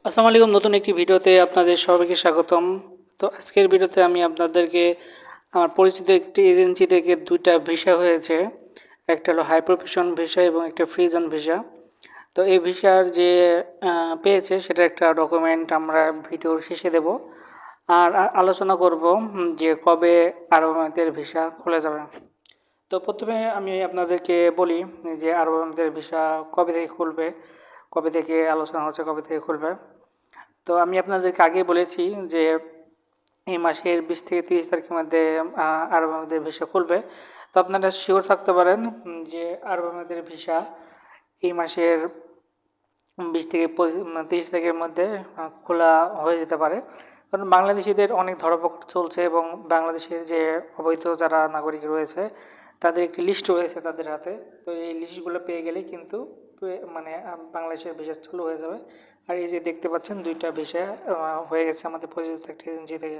আসসালামু আলাইকুম। নতুন একটি ভিডিওতে আপনাদের সবাইকে স্বাগতম। তো আজকের ভিডিওতে আমি আপনাদেরকে আমার পরিচিত একটি এজেন্সি থেকে দুইটা ভিসা হয়েছে। একটা হলো হাই প্রফেশন ভিসা এবং একটা ফ্রি জোন ভিসা। তো এই ভিসার যে পেয়েছে সেটা একটা ডকুমেন্ট আমরা ভিডিওর শেষে দেব। আর আলোচনা করব যে কবে আরব আমিরাতের ভিসা খুলে যাবে। তো প্রথমে আমি আপনাদেরকে বলি যে আরব আমিরাতের ভিসা কবে থেকে খুলবে, কবে থেকে আলোচনা হচ্ছে, কবে থেকে খুলবে। তো আমি আপনাদেরকে আগেই বলেছি যে এই মাসের 20 থেকে 30 তারিখের মধ্যে আরব আমিরাতের ভিসা খুলবে। তো আপনারা শিওর থাকতে পারেন যে আরব আমিরাতের ভিসা এই মাসের 20 থেকে 30 তারিখের মধ্যে খোলা হয়ে যেতে পারে। কারণ বাংলাদেশিদের অনেক ধরপকড় চলছে এবং বাংলাদেশের যে অবৈধ যারা নাগরিক রয়েছে তাদের একটি লিস্ট রয়েছে তাদের হাতে। তো এই লিস্টগুলো পেয়ে গেলেই কিন্তু বাংলাদেশের ভিসা চালু হয়ে যাবে। আর এই যে দেখতে পাচ্ছেন দুইটা ভিসা হয়ে গেছে আমাদের পরিচিত একটা এজেন্সি থেকে।